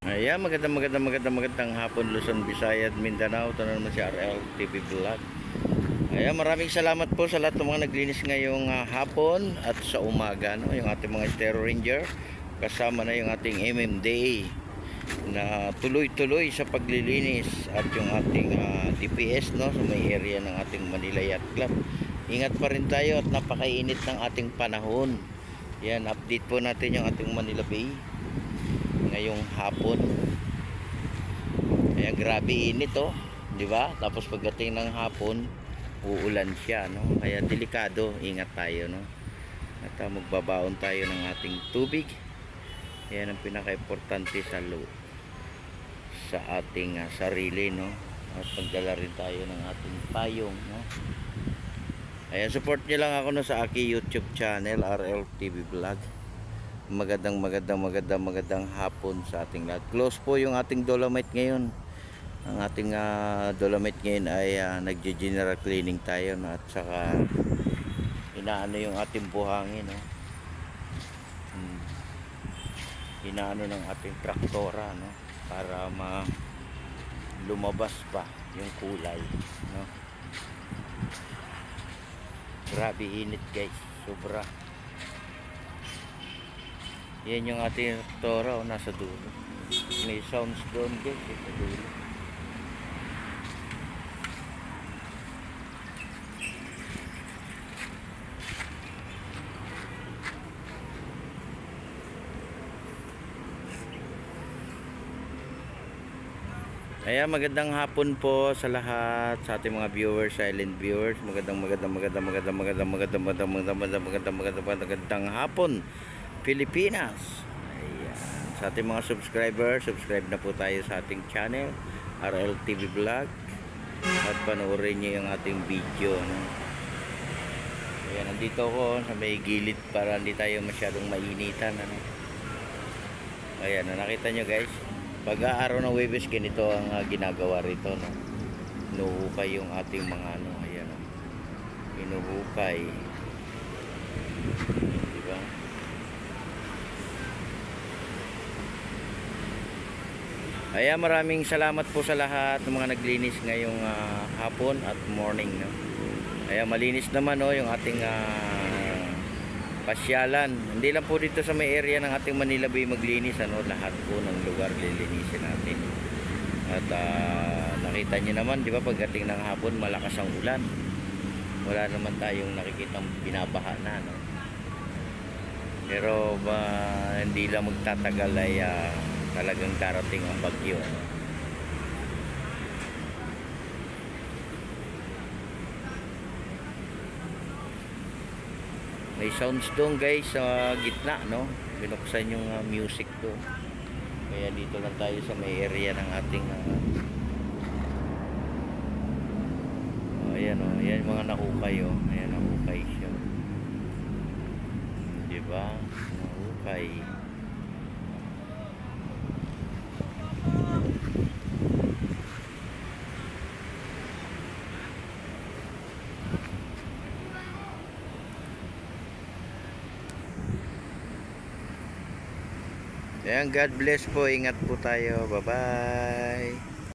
Ayan, magandang hapon Luzon, Visayas, Mindanao. Ito na naman si RL TV Vlog. Ayan, maraming salamat po sa lahat ng mga naglinis ngayong hapon at sa umaga, no? Yung ating mga Stereo Ranger, kasama na yung ating MMDA na tuloy-tuloy sa paglilinis, at yung ating DPS, no, sa may area ng ating Manila Yacht Club. Ingat pa rin tayo at napakainit ng ating panahon. Yan, update po natin yung ating Manila Bay ngayong hapon. Ayan, grabe init, oh, di ba? Tapos pagdating ng hapon, uulan siya, no? Kaya delikado, ingat tayo, no? At magbabaon tayo ng ating tubig. Ayan ang pinaka-importante sa ating sarili, no? At magdala rin tayo ng ating payong, no? Ayan, support nyo lang ako, no, sa aking YouTube channel, RL TV Vlog. Magandang hapon sa ating lahat. Close po yung ating Dolomite ngayon. Ang ating Dolomite ngayon ay nagge-general cleaning tayo, no? At saka inaano yung ating buhangin, no? Inaano ng ating traktora, no? Para lumabas pa yung kulay, no? Grabe init, guys, sobra. Yan yung ating traktora, oh, nasa dulo. May sounds doon, guys, sa dulo. Ayan, magandang hapon po sa lahat, sa ating mga viewers, silent viewers. Magandang hapon Pilipinas. Ayan. Sa ating mga subscribers, subscribe na po tayo sa ating channel RL TV Vlog at panoorin niyo yung ating video, no? Ayan, nandito ako sa may gilid para hindi tayo masyadong mainitan, ano? Ayan, nakita nyo, guys, pag-aaraw ng Webes, ganito ang ginagawa rito, no? Inuhukay yung ating mga ayan, no? Inuhukay, diba? Ayan, maraming salamat po sa lahat ng mga naglinis ngayong hapon at morning, no? Ayan, malinis naman, no, yung ating pasyalan. Hindi lang po dito sa may area ng ating Manila Bay maglinis, ano, lahat po ng lugar lilinisin natin. At nakita niyo naman, di ba, pagdating ng hapon malakas ang ulan. Wala naman tayong nakikitang binabaha na, no? Pero hindi lang magtatagal ay talagang darating ang bagyo, no? May sounds doon, guys, sa gitna, no? Binuksan yung music doon. Kaya dito lang tayo sa may area ng ating ayan, oh, ayan mga nahukay, oh. Ayan, nahukay siya, diba? Nahukay. Ayan, God bless po. Ingat po tayo. Bye-bye.